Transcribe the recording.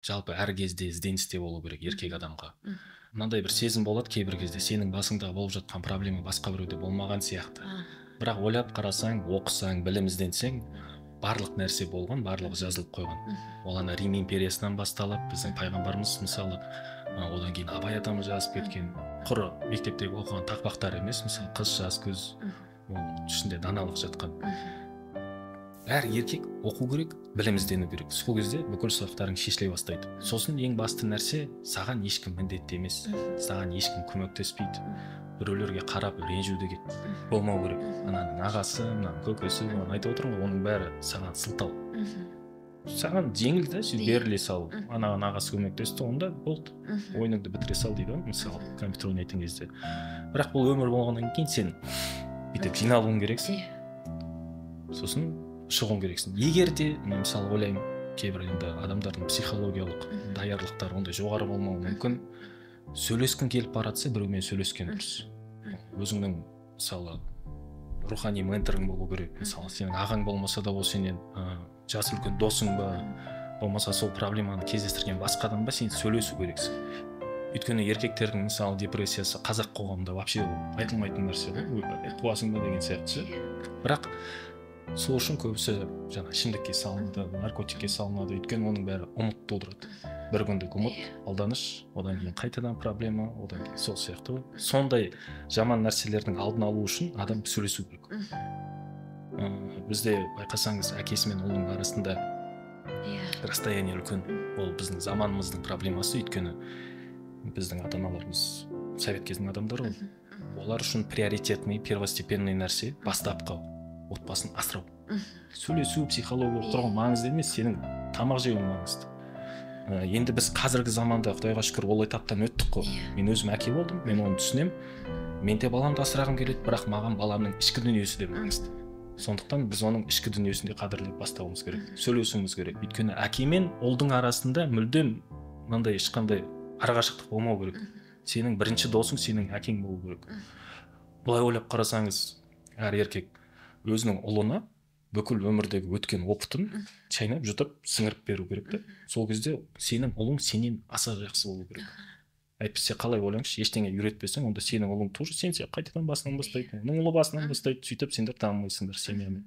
жалпы әр кезде ізденісте болу керек еркек адамға. Мынандай бір сезім болады кейбір кезде, сенің басыңда болып жатқан проблема басқа біреуде болмаған сияқты. Бірақ ойлап қарасаң, оқысаң, білім ізденсең, барлық нәрсе болған, барлығы жазылып қойған. Ол ана Рим империясынан басталып, біздің пайғамбарымыз мысалы, одан кейін Абай атамыз жазып кеткен, құр мектептегі оқыған тақпақтар емес, мысалы қыз жас көз, оның ішінде даналық жатқан. Әр еркек оқу керек, білім іздену керек. Сол кезде бүкіл сұрақтарың шешіле бастайды. Сосын ең басты нәрсе, саған ешкім міндетті емес, саған ешкім көмектеспейді. Біреулерге қарап ренжу деген болмау керек. Ананың ағасы, мынаның көкесі, айтып отырмын ғой, оның бәрі саған сылтау. Саған жеңіл да, беріле сал. Анаған ағасы көмектесті, онда болды. Ойыныңды бітіре сал дейді ғой, мысалы, компьютер ойнайтын кезде. Бірақ бұл өмір болғаннан кейін сен бүйтіп жиналуың керексің. Сосын шығуың керексің. Егер де, мысалы, ойлаймын, кейбір енді адамдардың психологиялық даярлықтары ондай жоғары болмауы мүмкін. Сөйлескің келіп баратса, біреумен сөйлескен дұрыс. Өзіңнің, мысалы, рухани менторың болу керек. Мысалы, сенің ағаң болмаса да, ол сенен жас үлкен досың ба, болмаса сол проблеманы кездестірген басқа адам ба, сен сөйлесу керексің. Өйткені еркектердің, мысалы, депрессиясы қазақ қоғамында вообще айтылмайтын нәрсе ғой, туасың ба деген сияқты. Бірақ сол үшін көбісі жаңа ішімдікке салынады, наркотикке салынады, өйткені оның бәрі ұмыт тудырады. Бір күндік ұмыт, алданыш, одан кейін қайтадан проблема, одан кейін сол сияқты. Сондай жаман нәрселердің алдын алу үшін адам сөйлесу керек. Бізде байқасаңыз, әкесі мен ұлының арасында расстояние үлкен. Ол біздің заманымыздың проблемасы, өйткені біздің ата-аналарымыз совет кезінің адамдары ғой. Олар үшін приоритетный, первостепенный нәрсе бастапқы отбасын асырау. Сөйлесу, психология тұрған маңызды емес, сенің тамақ жеуің маңызды. Енді біз қазіргі заманда, Құдайға шүкір, ол этаптан өттік қой. Мен өзім әке болдым, мен оны түсінем. Мен де баламды асырағым келеді, бірақ маған баламның ішкі дүниесі де маңызды. Сондықтан біз оның ішкі дүниесінде қадірлеп бастауымыз керек, сөйлесуіміз керек. Өйткені әке мен ұлдың арасында мүлдем мынандай ешқандай арақашықтық болмау керек. Сенің бірінші досың сенің әкең болу керек. Былай ойлап қарасаңыз, әр еркек өзінің ұлына бүкіл өмірдегі өткен опытын шайнап жұтып сіңіріп беру керек та. Сол кезде сенің ұлың сенен аса жақсы болу керек. Әйтпесе қалай ойлаңызшы, ештеңе үйретпесең, онда сенің ұлың тоже сен қайтадан басынан бастайды. Оның ұлы басынан бастайды, сөйтіп сендер дамымайсыңдар семьямен.